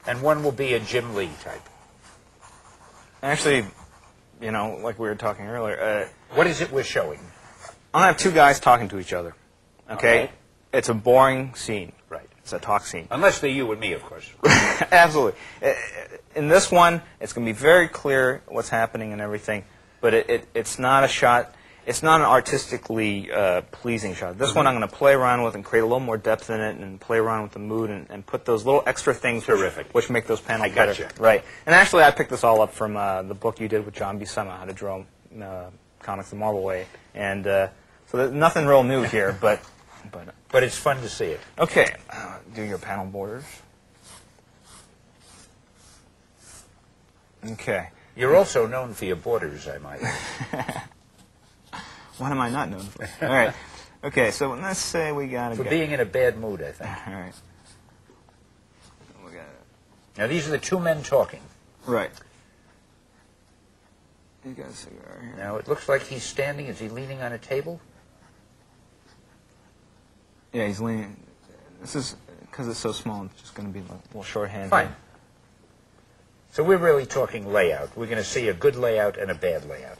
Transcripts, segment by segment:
And one will be a Jim Lee type. Actually, you know, like we were talking earlier, what is it we're showing? I'm going to have two guys talking to each other. Okay? Right. It's a boring scene. Right. It's a talk scene. Unless they're you and me, of course. Absolutely. In this one, it's going to be very clear what's happening and everything, but it's not a shot. It's not an artistically pleasing shot. This one I'm going to play around with and create a little more depth in it and play around with the mood and put those little extra things which make those panels better. Gotcha. Right. And actually, I picked this all up from the book you did with John Buscema, How to Draw Comics the Marvel Way. And so there's nothing real new here, but it's fun to see it. Okay. Do your panel borders. Okay. You're also known for your borders, I might add. What am I not known for? All right. Okay, so let's say we got For being in a bad mood, I think. All right. Now, these are the two men talking. Right. You got a cigar here. Now, it looks like he's standing. Is he leaning on a table? Yeah, he's leaning. This is, because it's so small, it's just going to be a little shorthand. Fine. So we're really talking layout. We're going to see a good layout and a bad layout.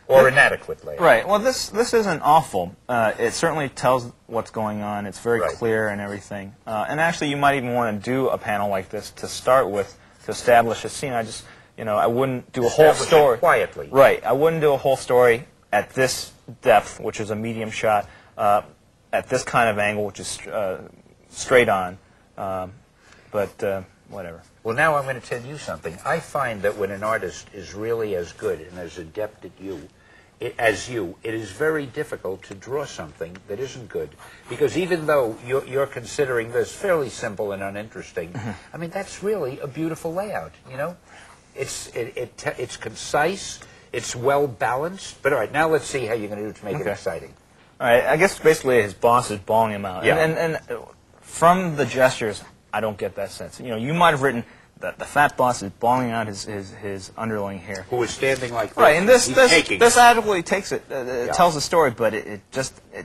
Or inadequate layout. Right. Well, this isn't awful. It certainly tells what's going on. It's very clear and everything. And actually, you might even want to do a panel like this to start with to establish a scene. I wouldn't do a whole story quietly. Right. I wouldn't do a whole story at this depth, which is a medium shot, at this kind of angle, which is straight on. But whatever. Well, now I'm going to tell you something. I find that when an artist is really as good and as adept as you, it is very difficult to draw something that isn't good. Because even though you're considering this fairly simple and uninteresting, I mean, that's really a beautiful layout, you know? It's concise, it's well balanced. But all right, now let's see how you're going to do to make it exciting. All right, I guess basically his boss is bawling him out. Yeah. And from the gestures, I don't get that sense. You know, you might have written that the fat boss is bawling out his underling here. Who is standing like this. Right, and this adequately takes it, tells the story, but it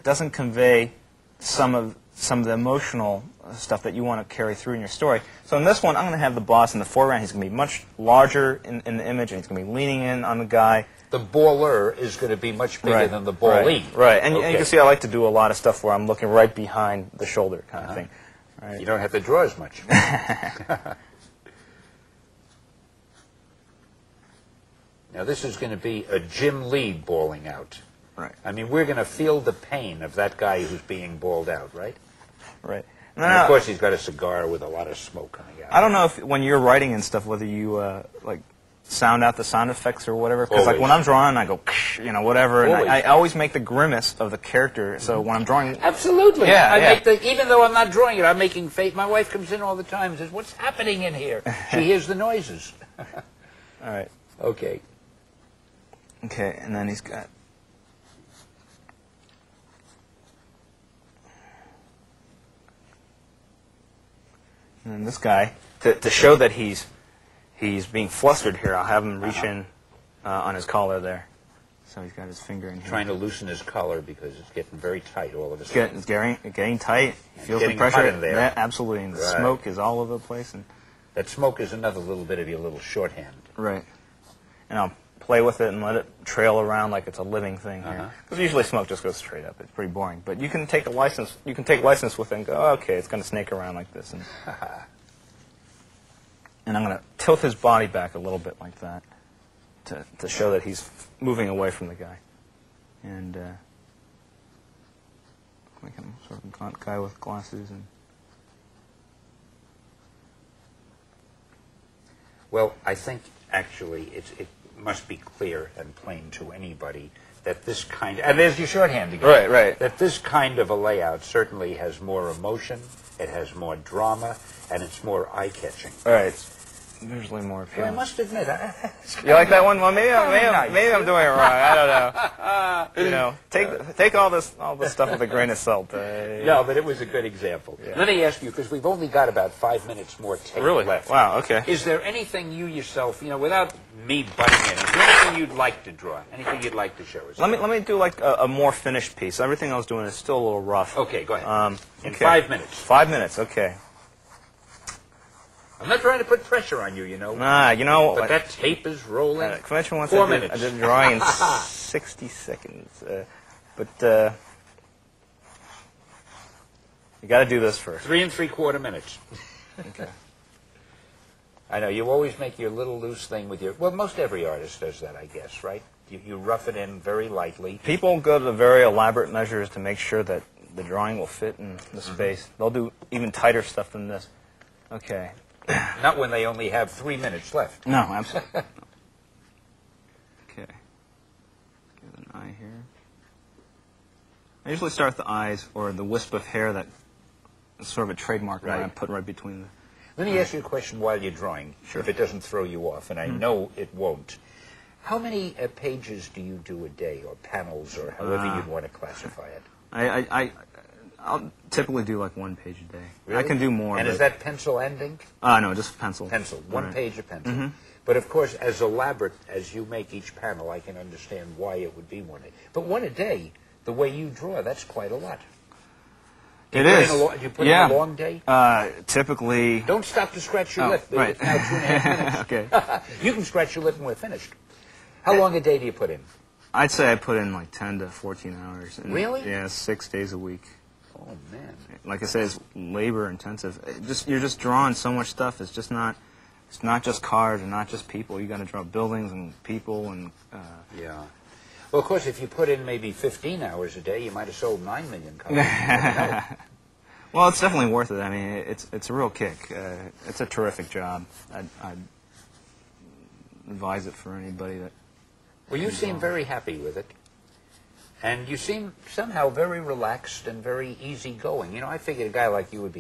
doesn't convey some of the emotional stuff that you want to carry through in your story. So in this one, I'm going to have the boss in the foreground. He's going to be much larger in the image, and he's going to be leaning in on the guy. The baller is going to be much bigger than the ballee. Right, and you can see I like to do a lot of stuff where I'm looking right behind the shoulder kind of thing. Right. You don't have to draw as much. Now, this is going to be a Jim Lee bawling out. Right. I mean, we're going to feel the pain of that guy who's being bawled out, right? Right. And of course, he's got a cigar with a lot of smoke coming out. I don't know if when you're writing and stuff, whether you like sound out the sound effects or whatever. Because like when I'm drawing, I go, you know, whatever, and I always make the grimace of the character. So when I'm drawing, absolutely, yeah, even though I'm not drawing it, I'm making face. My wife comes in all the time and says, "What's happening in here?" She hears the noises. All right. Okay. Okay, and then he's got. And then this guy, to show that he's being flustered here, I'll have him reach in on his collar there. So he's got his finger in here. Trying to loosen his collar because it's getting very tight all of a sudden. It's getting tight. He feels the pressure. Hot in there. Yeah, absolutely. And the smoke is all over the place. And that smoke is another little bit of your little shorthand. Right. And I'll play with it and let it trail around like it's a living thing here. Because usually smoke just goes straight up. It's pretty boring. But you can take a license. You can take license with it and go, oh, okay, it's going to snake around like this. And I'm going to tilt his body back a little bit like that to show that he's moving away from the guy. And make him sort of a guy with glasses. And well, I think actually it must be clear and plain to anybody that this kind of, and there's your shorthand again. Right. That this kind of a layout certainly has more emotion, it has more drama, and it's more eye-catching. All right. It's usually more appealing. I must admit, you like that one? Well, maybe I'm doing it wrong. I don't know. You know, take all this stuff with a grain of salt. No, but it was a good example. Yeah. Let me ask you, because we've only got about 5 minutes more tape left. Wow. Okay. Is there anything you yourself, without me butting in, is there anything you'd like to draw? Anything you'd like to show us? Let me do like a more finished piece. Everything I was doing is still a little rough. Okay, go ahead. In 5 minutes. 5 minutes. Okay. I'm not trying to put pressure on you, you know. Nah, you know, But that tape is rolling. convention once 4 I did minutes. a drawing in 60 seconds. You got to do this first. 3 3/4 minutes. Okay. I know, you always make your little loose thing with your... Well, most every artist does that, I guess, right? You rough it in very lightly. People go to the very elaborate measures to make sure that the drawing will fit in the space. They'll do even tighter stuff than this. Okay. Not when they only have 3 minutes left. No, absolutely. No. Okay. Let's give an eye here. I usually start with the eyes or the wisp of hair that is sort of a trademark that I Right. put right between the... Let me ask you a question while you're drawing, Sure. if it doesn't throw you off, and I know it won't. How many pages do you do a day, or panels, or however you'd want to classify it? I'll typically do like 1 page a day. I Really? can do more. And but, is that pencil and ink? No, just pencil. Pencil, one Right. page of pencil. Mm-hmm. But of course, as elaborate as you make each panel, I can understand why it would be one. But one a day, the way you draw, that's quite a lot. It Do you is. do you put Yeah. in a long day? Typically... Don't stop to scratch your Oh, lip. right. It's now 2.5 minutes. Okay. You can scratch your lip and we're finished. How long a day do you put in? I'd say I put in like 10 to 14 hours. And, Really? Yeah, 6 days a week. Oh, man. Like I say, it's labor intensive. You're just drawing so much stuff. It's not just cars and not just people. You got to draw buildings and people and. Yeah. Well, of course, if you put in maybe 15 hours a day, you might have sold 9 million copies. Well, it's definitely worth it. I mean, it's a real kick. It's a terrific job. I'd advise it for anybody that. Well, you seem very happy with it. And you seem somehow very relaxed and very easygoing. You know, I figured a guy like you would be